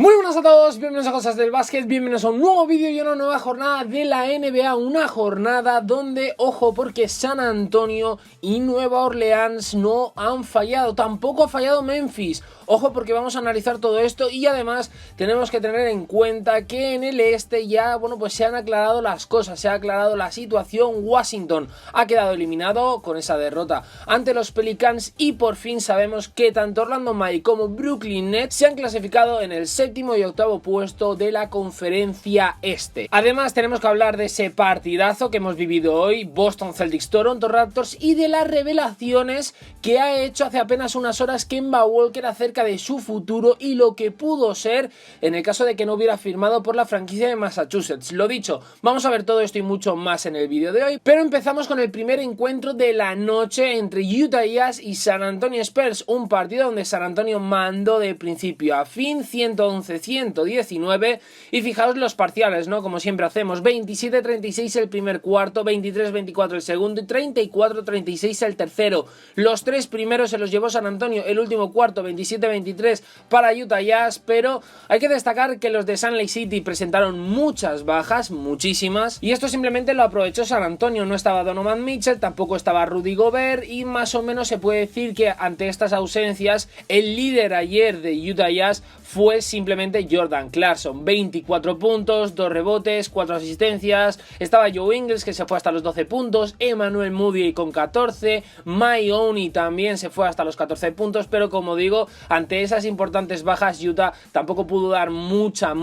Muy buenas a todos, bienvenidos a Cosas del Básquet, bienvenidos a un nuevo vídeo y una nueva jornada de la NBA, una jornada donde, ojo, porque San Antonio y Nueva Orleans no han fallado, tampoco ha fallado Memphis. Ojo porque vamos a analizar todo esto y además tenemos que tener en cuenta que en el este ya, bueno, pues se han aclarado las cosas, se ha aclarado la situación. Washington ha quedado eliminado con esa derrota ante los Pelicans y por fin sabemos que tanto Orlando Magic como Brooklyn Nets se han clasificado en el séptimo y octavo puesto de la conferencia este. Además tenemos que hablar de ese partidazo que hemos vivido hoy, Boston Celtics, Toronto Raptors, y de las revelaciones que ha hecho hace apenas unas horas Kemba Walker acerca de su futuro y lo que pudo ser en el caso de que no hubiera firmado por la franquicia de Massachusetts. Lo dicho, vamos a ver todo esto y mucho más en el vídeo de hoy, pero empezamos con el primer encuentro de la noche entre Utah Jazz y San Antonio Spurs, un partido donde San Antonio mandó de principio a fin, 111-119, y fijaos los parciales, ¿no? Como siempre hacemos, 27-36 el primer cuarto, 23-24 el segundo y 34-36 el tercero. Los tres primeros se los llevó San Antonio, el último cuarto 27-23 para Utah Jazz, pero hay que destacar que los de Salt Lake City presentaron muchas bajas, muchísimas, y esto simplemente lo aprovechó San Antonio. No estaba Donovan Mitchell, tampoco estaba Rudy Gobert, y más o menos se puede decir que ante estas ausencias el líder ayer de Utah Jazz fue simplemente Jordan Clarkson, 24 puntos, 2 rebotes, 4 asistencias. Estaba Joe Ingles, que se fue hasta los 12 puntos, Emmanuel Moody con 14, Mike Owney también se fue hasta los 14 puntos, pero como digo, ante esas importantes bajas Utah tampoco pudo dar mucha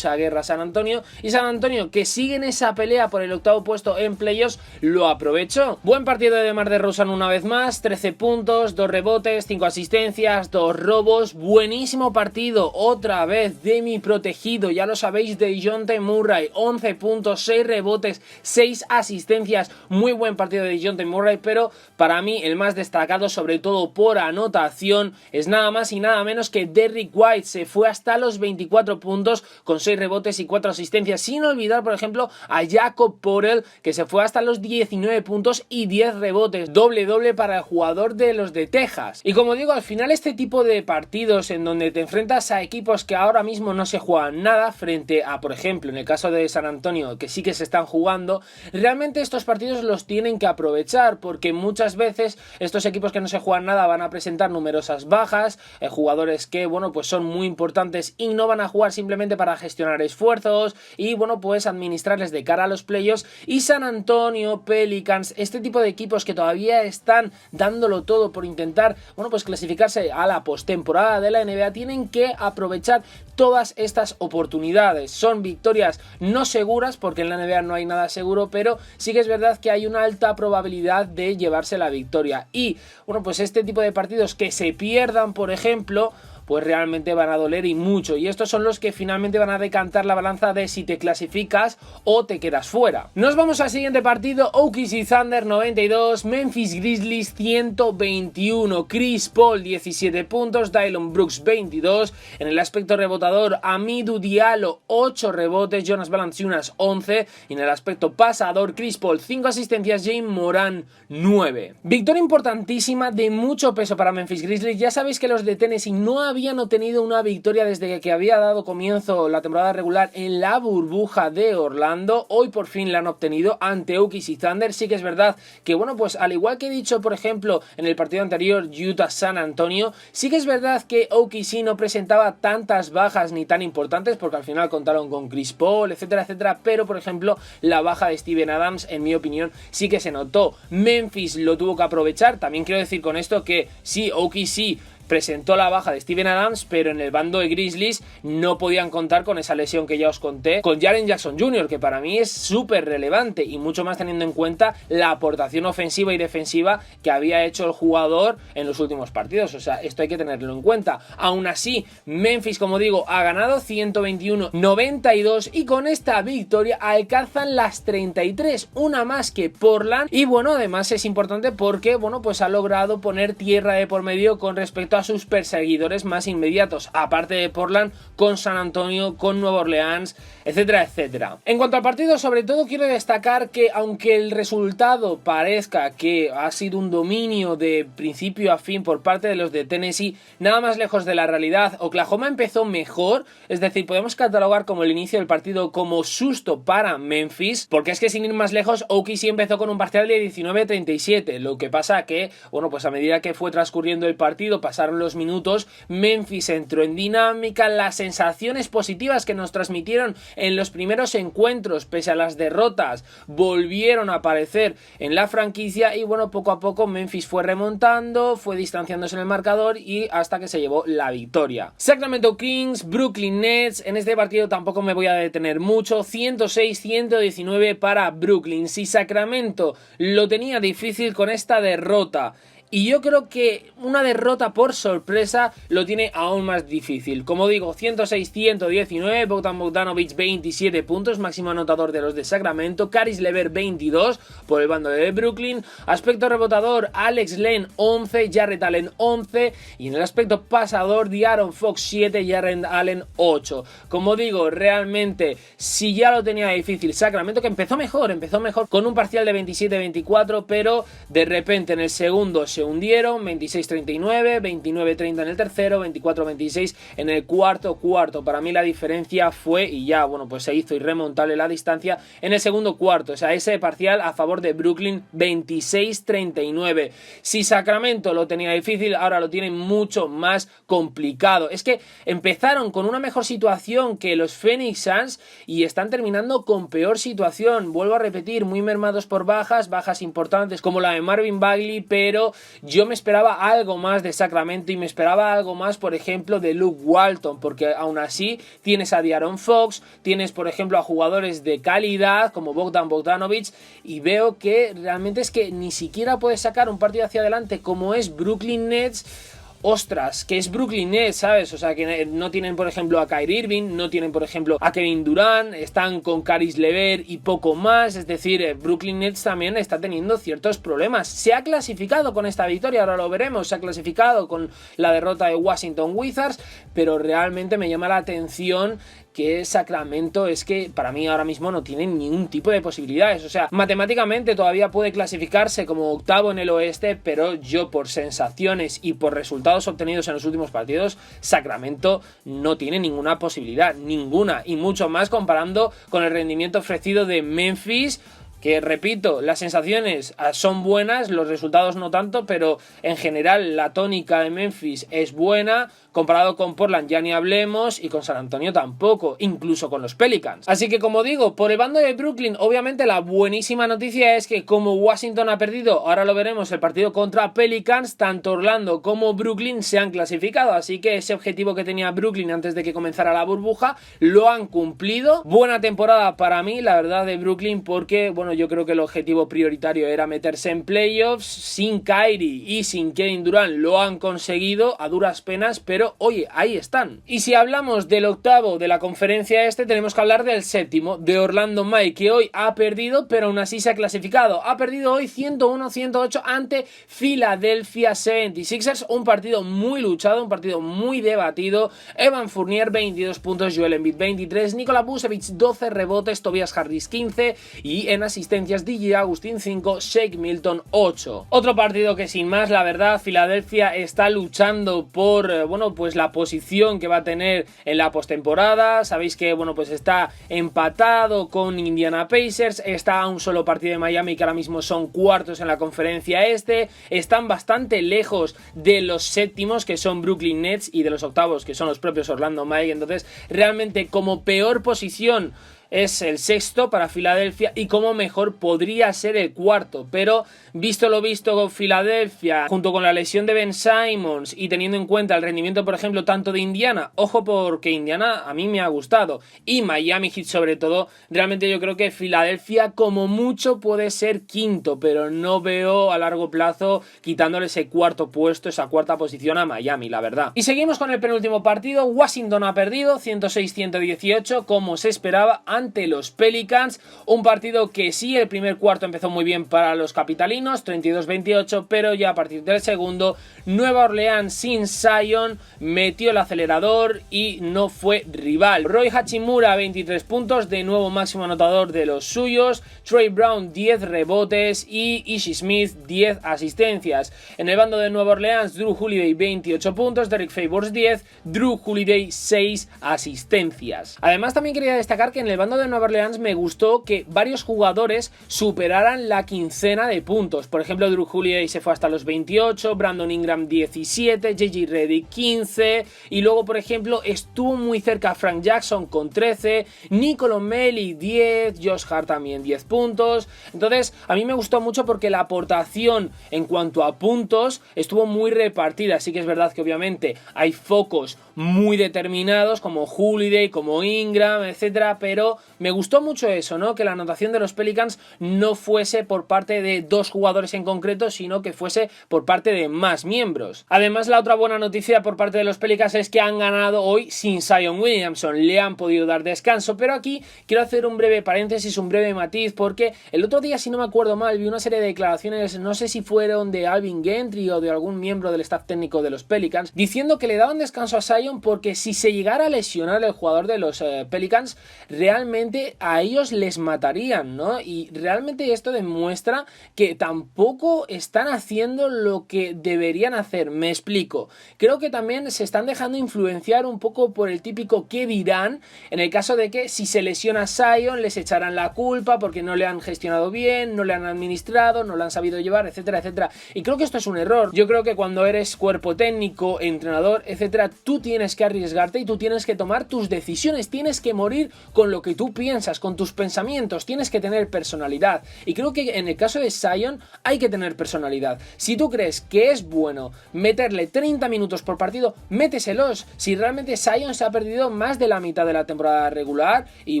guerra a San Antonio, y San Antonio, que sigue en esa pelea por el octavo puesto en playoffs, lo aprovechó. Buen partido de DeMar DeRozan una vez más, 13 puntos, 2 rebotes, 5 asistencias, 2 robos, buenísimo partido otra vez de mi protegido, ya lo sabéis, de DeJounte Murray, 11 puntos, 6 rebotes, 6 asistencias, muy buen partido de DeJounte Murray, pero para mí el más destacado, sobre todo por anotación, es nada más y nada menos que Derrick White. Se fue hasta los 24 puntos con 6 rebotes y 4 asistencias, sin olvidar por ejemplo a Jakob Poeltl, que se fue hasta los 19 puntos y 10 rebotes, doble para el jugador de los de Texas. Y como digo, al final este tipo de partidos en donde te enfrentas a equipos que ahora mismo no se juegan nada frente a, por ejemplo, en el caso de San Antonio, que sí que se están jugando, realmente estos partidos los tienen que aprovechar, porque muchas veces estos equipos que no se juegan nada van a presentar numerosas bajas, jugadores que, bueno, pues son muy importantes y no van a jugar simplemente para gestionar esfuerzos y, bueno, pues administrarles de cara a los playoffs. Y San Antonio, Pelicans, este tipo de equipos que todavía están dándolo todo por intentar, bueno, pues clasificarse a la postemporada de la NBA, tienen que aprovechar todas estas oportunidades. Son victorias no seguras, porque en la NBA no hay nada seguro, pero sí que es verdad que hay una alta probabilidad de llevarse la victoria. Y bueno, pues este tipo de partidos que se pierdan, por ejemplo, pues realmente van a doler y mucho, y estos son los que finalmente van a decantar la balanza de si te clasificas o te quedas fuera. Nos vamos al siguiente partido, OKC Thunder 92, Memphis Grizzlies 121, Chris Paul 17 puntos, Dillon Brooks 22, en el aspecto rebotador Hamidou Diallo 8 rebotes, Jonas Valanciunas 11, y en el aspecto pasador Chris Paul 5 asistencias, James Moran 9. Victoria importantísima de mucho peso para Memphis Grizzlies. Ya sabéis que los de Tennessee no habían obtenido una victoria desde que había dado comienzo la temporada regular en la burbuja de Orlando. Hoy por fin la han obtenido ante OKC Thunder. Sí que es verdad que, bueno, pues al igual que he dicho, por ejemplo, en el partido anterior Utah-San Antonio, sí que es verdad que OKC no presentaba tantas bajas ni tan importantes, porque al final contaron con Chris Paul, etcétera, etcétera, pero por ejemplo la baja de Steven Adams, en mi opinión, sí que se notó. Memphis lo tuvo que aprovechar. También quiero decir con esto que sí, OKC presentó la baja de Steven Adams, pero en el bando de Grizzlies no podían contar con esa lesión que ya os conté, con Jaren Jackson Jr., que para mí es súper relevante, y mucho más teniendo en cuenta la aportación ofensiva y defensiva que había hecho el jugador en los últimos partidos. O sea, esto hay que tenerlo en cuenta. Aún así, Memphis, como digo, ha ganado 121-92, y con esta victoria alcanzan las 33, una más que Portland. Y bueno, además es importante porque, bueno, pues ha logrado poner tierra de por medio con respecto respecto a sus perseguidores más inmediatos, aparte de Portland, con San Antonio, con Nueva Orleans, etcétera, etcétera. En cuanto al partido, sobre todo quiero destacar que aunque el resultado parezca que ha sido un dominio de principio a fin por parte de los de Tennessee, nada más lejos de la realidad. Oklahoma empezó mejor, es decir, podemos catalogar como el inicio del partido como susto para Memphis, porque es que sin ir más lejos, OKC empezó con un parcial de 19-37, lo que pasa que, bueno, pues a medida que fue transcurriendo el partido, pasaron los minutos, Memphis entró en dinámica, las sensaciones positivas que nos transmitieron en los primeros encuentros, pese a las derrotas, volvieron a aparecer en la franquicia y bueno, poco a poco Memphis fue remontando, fue distanciándose en el marcador y hasta que se llevó la victoria. Sacramento Kings, Brooklyn Nets, en este partido tampoco me voy a detener mucho, 106-119 para Brooklyn. Si Sacramento lo tenía difícil con esta derrota, y yo creo que una derrota por sorpresa lo tiene aún más difícil. Como digo, 106-119, Bogdan Bogdanovic 27 puntos, máximo anotador de los de Sacramento, Caris LeVert 22 por el bando de Brooklyn, aspecto rebotador Alex Len 11, Jarrett Allen 11 y en el aspecto pasador De'Aaron Fox 7, Jarrett Allen 8. Como digo, realmente si ya lo tenía difícil Sacramento, que empezó mejor con un parcial de 27-24, pero de repente en el segundo se hundieron, 26-39, 29-30 en el tercero, 24-26 en el cuarto. Para mí la diferencia fue, y ya, bueno, pues se hizo irremontable la distancia en el segundo cuarto, o sea, ese parcial a favor de Brooklyn, 26-39. Si Sacramento lo tenía difícil, ahora lo tiene mucho más complicado. Es que empezaron con una mejor situación que los Phoenix Suns y están terminando con peor situación. Vuelvo a repetir, muy mermados por bajas importantes como la de Marvin Bagley, pero yo me esperaba algo más de Sacramento y me esperaba algo más, por ejemplo, de Luke Walton, porque aún así tienes a De'Aaron Fox, tienes, por ejemplo, a jugadores de calidad como Bogdan Bogdanovic y veo que realmente es que ni siquiera puedes sacar un partido hacia adelante como es Brooklyn Nets. Ostras, que es Brooklyn Nets, ¿sabes? O sea, que no tienen, por ejemplo, a Kyrie Irving, no tienen, por ejemplo, a Kevin Durant, están con Caris LeVert y poco más, es decir, Brooklyn Nets también está teniendo ciertos problemas. Se ha clasificado con esta victoria, ahora lo veremos, se ha clasificado con la derrota de Washington Wizards, pero realmente me llama la atención que Sacramento es que para mí ahora mismo no tiene ningún tipo de posibilidades. O sea, matemáticamente todavía puede clasificarse como octavo en el oeste, pero yo por sensaciones y por resultados obtenidos en los últimos partidos, Sacramento no tiene ninguna posibilidad, ninguna, y mucho más comparando con el rendimiento ofrecido de Memphis, que repito, las sensaciones son buenas, los resultados no tanto, pero en general la tónica de Memphis es buena, comparado con Portland ya ni hablemos, y con San Antonio tampoco, incluso con los Pelicans. Así que como digo, por el bando de Brooklyn, obviamente la buenísima noticia es que como Washington ha perdido, ahora lo veremos, el partido contra Pelicans, tanto Orlando como Brooklyn se han clasificado, así que ese objetivo que tenía Brooklyn antes de que comenzara la burbuja, lo han cumplido. Buena temporada para mí, la verdad, de Brooklyn, porque, bueno, yo creo que el objetivo prioritario era meterse en playoffs. Sin Kyrie y sin Kevin Durant lo han conseguido a duras penas, pero oye, ahí están. Y si hablamos del octavo de la conferencia este, tenemos que hablar del séptimo, de Orlando Magic, que hoy ha perdido, pero aún así se ha clasificado. Ha perdido hoy 101-108 ante Philadelphia 76ers, un partido muy luchado, un partido muy debatido. Evan Fournier 22 puntos, Joel Embiid 23, Nikola Vucevic 12 rebotes, Tobias Harris 15 y en asistencias DJ Agustín 5, Shake Milton 8. Otro partido que sin más, la verdad, Filadelfia está luchando por, bueno, pues la posición que va a tener en la postemporada. Sabéis que, bueno, pues está empatado con Indiana Pacers, está a un solo partido de Miami, que ahora mismo son cuartos en la conferencia este. Están bastante lejos de los séptimos, que son Brooklyn Nets, y de los octavos, que son los propios Orlando Magic. Entonces, realmente, como peor posición es el sexto para Filadelfia y como mejor podría ser el cuarto, pero visto lo visto con Filadelfia, junto con la lesión de Ben Simmons y teniendo en cuenta el rendimiento, por ejemplo, tanto de Indiana, ojo, porque Indiana a mí me ha gustado, y Miami Heat sobre todo, realmente yo creo que Filadelfia como mucho puede ser quinto, pero no veo a largo plazo quitándole ese cuarto puesto, esa cuarta posición a Miami, la verdad. Y seguimos con el penúltimo partido. Washington ha perdido 106-118, como se esperaba, ante ante los Pelicans. Un partido que sí, el primer cuarto empezó muy bien para los capitalinos, 32-28, pero ya a partir del segundo, Nueva Orleans sin Zion metió el acelerador y no fue rival. Roy Hachimura, 23 puntos, de nuevo máximo anotador de los suyos. Trey Brown, 10 rebotes y Ishi Smith, 10 asistencias. En el bando de Nueva Orleans, Drew Holiday, 28 puntos, Derek Favors, 10, Drew Holiday, 6 asistencias. Además, también quería destacar que en el bando de Nueva Orleans me gustó que varios jugadores superaran la quincena de puntos. Por ejemplo, Drew Holiday se fue hasta los 28, Brandon Ingram 17, JJ Redick 15 y luego, por ejemplo, estuvo muy cerca Frank Jackson con 13, Nicolo Melli 10, Josh Hart también 10 puntos. Entonces, a mí me gustó mucho porque la aportación en cuanto a puntos estuvo muy repartida. Sí que es verdad que obviamente hay focos muy determinados como Holiday, como Ingram, etcétera, pero me gustó mucho eso, ¿no? Que la anotación de los Pelicans no fuese por parte de dos jugadores en concreto, sino que fuese por parte de más miembros. Además, la otra buena noticia por parte de los Pelicans es que han ganado hoy sin Zion Williamson, le han podido dar descanso, pero aquí quiero hacer un breve paréntesis, un breve matiz, porque el otro día, si no me acuerdo mal, vi una serie de declaraciones, no sé si fueron de Alvin Gentry o de algún miembro del staff técnico de los Pelicans, diciendo que le daban descanso a Zion porque si se llegara a lesionar el jugador de los Pelicans, realmente a ellos les matarían, ¿no? Y realmente esto demuestra que tampoco están haciendo lo que deberían hacer. Me explico. Creo que también se están dejando influenciar un poco por el típico qué dirán, en el caso de que si se lesiona Zion les echarán la culpa porque no le han gestionado bien, no le han administrado, no le han sabido llevar, etcétera, etcétera. Y creo que esto es un error. Yo creo que cuando eres cuerpo técnico, entrenador, etcétera, tú tienes que arriesgarte y tú tienes que tomar tus decisiones, tienes que morir con lo que tú piensas, con tus pensamientos, tienes que tener personalidad. Y creo que en el caso de Zion hay que tener personalidad. Si tú crees que es bueno meterle 30 minutos por partido, méteselos. Si realmente Zion se ha perdido más de la mitad de la temporada regular y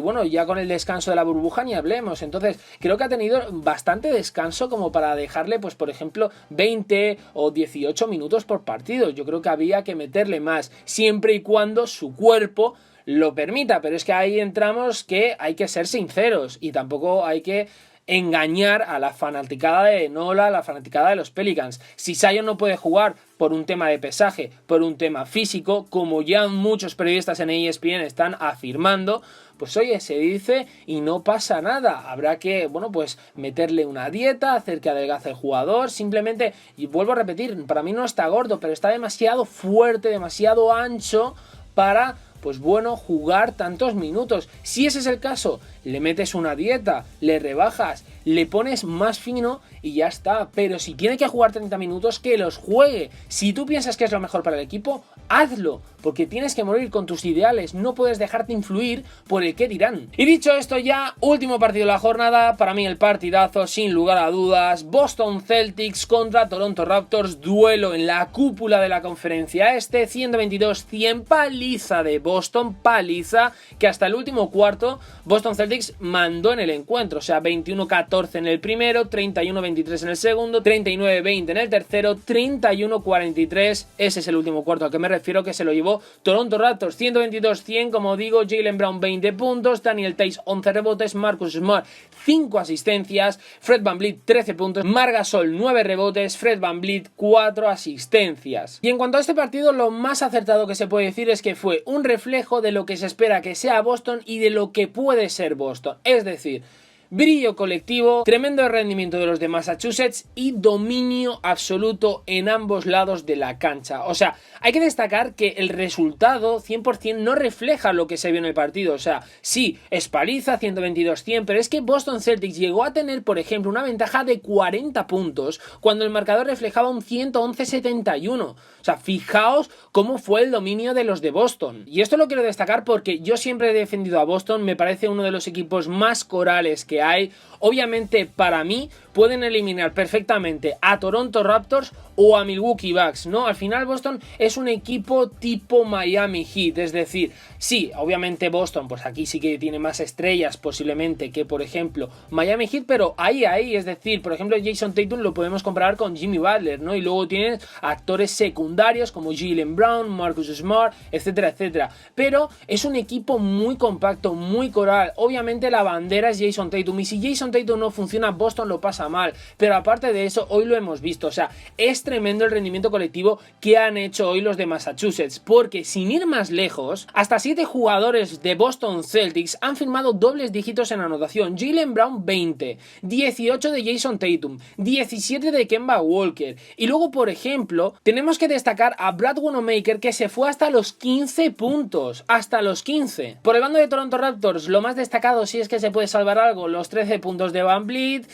bueno, ya con el descanso de la burbuja ni hablemos. Entonces creo que ha tenido bastante descanso como para dejarle, pues por ejemplo, 20 o 18 minutos por partido. Yo creo que había que meterle más, siempre y cuando su cuerpo lo permita, pero es que ahí entramos que hay que ser sinceros y tampoco hay que engañar a la fanaticada de Nola, a la fanaticada de los Pelicans. Si Zion no puede jugar por un tema de pesaje, por un tema físico, como ya muchos periodistas en ESPN están afirmando, pues oye, se dice y no pasa nada. Habrá que, bueno, pues meterle una dieta, hacer que adelgace el jugador, simplemente, y vuelvo a repetir, para mí no está gordo, pero está demasiado fuerte, demasiado ancho para, pues bueno, jugar tantos minutos. Si ese es el caso, le metes una dieta, le rebajas, le pones más fino y ya está. Pero si tiene que jugar 30 minutos, que los juegue. Si tú piensas que es lo mejor para el equipo, hazlo, porque tienes que morir con tus ideales, no puedes dejarte influir por el qué dirán. Y dicho esto ya, último partido de la jornada, para mí el partidazo sin lugar a dudas, Boston Celtics contra Toronto Raptors, duelo en la cúpula de la conferencia este, 122-100, paliza de Boston, paliza, que hasta el último cuarto Boston Celtics mandó en el encuentro, o sea, 21-14 en el primero, 31-23 en el segundo, 39-20 en el tercero, 31-43, ese es el último cuarto al que me refiero, que se lo llevó Toronto Raptors, 122-100, como digo, Jaylen Brown 20 puntos, Daniel Theis 11 rebotes, Marcus Smart 5 asistencias, Fred VanVleet 13 puntos, Marc Gasol 9 rebotes, Fred VanVleet 4 asistencias. Y en cuanto a este partido, lo más acertado que se puede decir es que fue un reflejo de lo que se espera que sea Boston y de lo que puede ser Boston, es decir, brillo colectivo, tremendo rendimiento de los de Massachusetts y dominio absoluto en ambos lados de la cancha. O sea, hay que destacar que el resultado 100% no refleja lo que se vio en el partido. O sea, sí, es paliza, 122-100, pero es que Boston Celtics llegó a tener, por ejemplo, una ventaja de 40 puntos cuando el marcador reflejaba un 111-71. O sea, fijaos cómo fue el dominio de los de Boston. Y esto lo quiero destacar porque yo siempre he defendido a Boston, me parece uno de los equipos más corales que hay. Obviamente para mí pueden eliminar perfectamente a Toronto Raptors o a Milwaukee Bucks, ¿no? Al final Boston es un equipo tipo Miami Heat, es decir, sí, obviamente Boston, pues aquí sí que tiene más estrellas posiblemente que, por ejemplo, Miami Heat, pero ahí, es decir, por ejemplo, Jason Tatum lo podemos comparar con Jimmy Butler, ¿no? Y luego tienen actores secundarios como Jaylen Brown, Marcus Smart, etcétera, etcétera. Pero es un equipo muy compacto, muy coral. Obviamente la bandera es Jason Tatum, y si Jason Tatum no funciona, Boston lo pasa mal. Pero aparte de eso, hoy lo hemos visto, o sea, es tremendo el rendimiento colectivo que han hecho hoy los de Massachusetts, porque sin ir más lejos, hasta 7 jugadores de Boston Celtics han firmado dobles dígitos en anotación. Jaylen Brown 20, 18 de Jason Tatum, 17 de Kemba Walker, y luego, por ejemplo, tenemos que destacar a Brad Wanamaker, que se fue hasta los 15 puntos, hasta los 15. Por el bando de Toronto Raptors, lo más destacado, si es que se puede salvar algo, los 13 puntos de Van Vliet,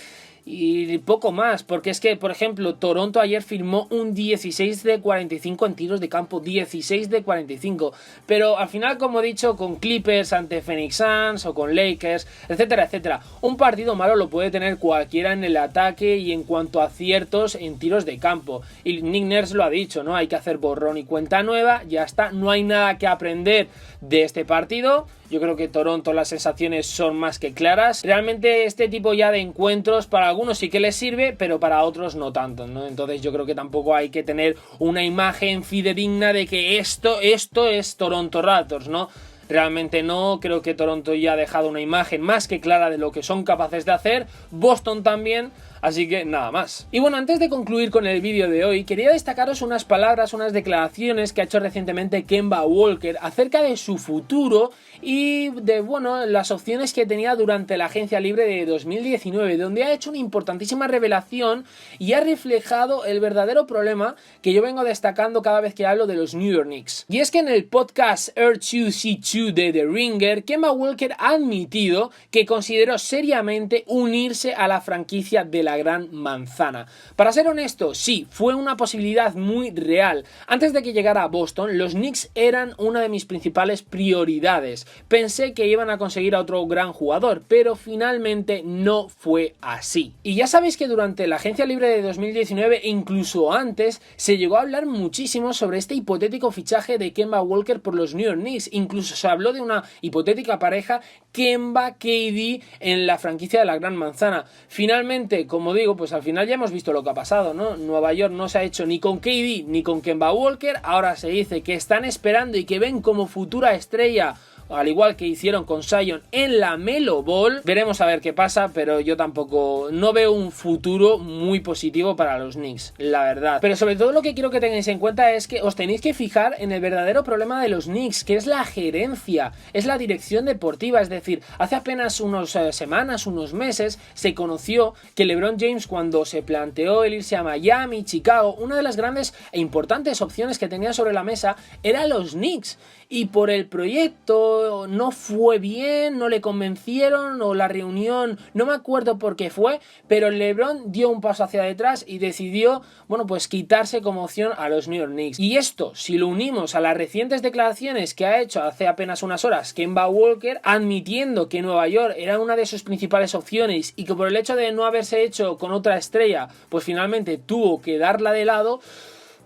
y poco más, porque es que, por ejemplo, Toronto ayer firmó un 16 de 45 en tiros de campo, 16 de 45, pero al final, como he dicho, con Clippers ante Phoenix Suns o con Lakers, etcétera, etcétera, un partido malo lo puede tener cualquiera en el ataque y en cuanto a aciertos en tiros de campo, y Nick Nurse lo ha dicho, ¿no? Hay que hacer borrón y cuenta nueva, ya está, no hay nada que aprender de este partido. Yo creo que Toronto, las sensaciones son más que claras. Realmente este tipo ya de encuentros para algunos sí que les sirve, pero para otros no tanto, ¿no? Entonces yo creo que tampoco hay que tener una imagen fidedigna de que esto es Toronto Raptors, ¿no? Realmente no, creo que Toronto ya ha dejado una imagen más que clara de lo que son capaces de hacer, Boston también, así que nada más. Y bueno, antes de concluir con el vídeo de hoy, quería destacaros unas palabras, unas declaraciones que ha hecho recientemente Kemba Walker acerca de su futuro y de, bueno, las opciones que tenía durante la agencia libre de 2019, donde ha hecho una importantísima revelación y ha reflejado el verdadero problema que yo vengo destacando cada vez que hablo de los New York Knicks. Y es que en el podcast R2C2 de The Ringer, Kemba Walker ha admitido que consideró seriamente unirse a la franquicia de la Gran Manzana. Para ser honesto, sí, fue una posibilidad muy real. Antes de que llegara a Boston, los Knicks eran una de mis principales prioridades. Pensé que iban a conseguir a otro gran jugador, pero finalmente no fue así. Y ya sabéis que durante la agencia libre de 2019 e incluso antes, se llegó a hablar muchísimo sobre este hipotético fichaje de Kemba Walker por los New York Knicks. Incluso se habló de una hipotética pareja Kemba-KD en la franquicia de la Gran Manzana. Finalmente, como digo, pues al final ya hemos visto lo que ha pasado, ¿no? Nueva York no se ha hecho ni con KD ni con Kemba Walker. Ahora se dice que están esperando y que ven como futura estrella, al igual que hicieron con Zion en la Melo Ball. Veremos a ver qué pasa, pero yo tampoco no veo un futuro muy positivo para los Knicks, la verdad. Pero sobre todo lo que quiero que tengáis en cuenta es que os tenéis que fijar en el verdadero problema de los Knicks, que es la gerencia, es la dirección deportiva. Es decir, hace apenas unas semanas, unos meses, se conoció que LeBron James, cuando se planteó el irse a Miami, Chicago, una de las grandes e importantes opciones que tenía sobre la mesa era los Knicks. Y por el proyecto no fue bien, no le convencieron, o la reunión, no me acuerdo por qué fue, pero LeBron dio un paso hacia detrás y decidió, bueno, pues quitarse como opción a los New York Knicks. Y esto, si lo unimos a las recientes declaraciones que ha hecho hace apenas unas horas Kemba Walker, admitiendo que Nueva York era una de sus principales opciones y que por el hecho de no haberse hecho con otra estrella, pues finalmente tuvo que darla de lado,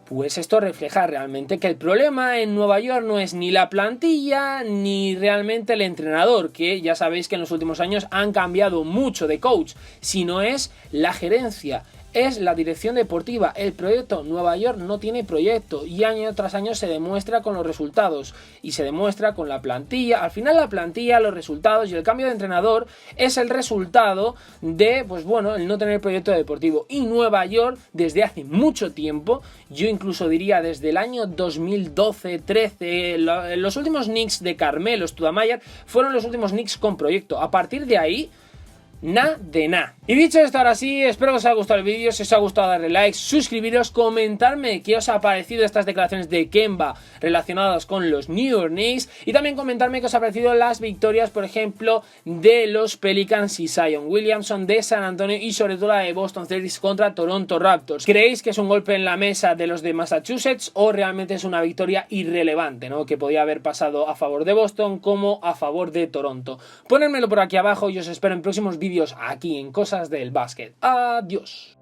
pues esto refleja realmente que el problema en Nueva York no es ni la plantilla ni realmente el entrenador, que ya sabéis que en los últimos años han cambiado mucho de coach, sino es la gerencia, es la dirección deportiva. El proyecto Nueva York no tiene proyecto y año tras año se demuestra con los resultados y se demuestra con la plantilla. Al final la plantilla, los resultados y el cambio de entrenador es el resultado de, pues bueno, el no tener proyecto deportivo. Y Nueva York desde hace mucho tiempo, yo incluso diría desde el año 2012-13, los últimos Knicks de Carmelo Stoudemire fueron los últimos Knicks con proyecto. A partir de ahí, nada de nada. Y dicho esto, ahora sí, espero que os haya gustado el vídeo. Si os ha gustado, darle like, suscribiros, comentarme qué os ha parecido estas declaraciones de Kemba relacionadas con los New York Knicks, y también comentarme qué os ha parecido las victorias, por ejemplo, de los Pelicans y Zion Williamson de San Antonio, y sobre todo la de Boston Celtics contra Toronto Raptors. ¿Creéis que es un golpe en la mesa de los de Massachusetts o realmente es una victoria irrelevante, ¿no?, que podía haber pasado a favor de Boston como a favor de Toronto? Ponérmelo por aquí abajo y os espero en próximos vídeos vídeos aquí en Cosas del Básquet. Adiós.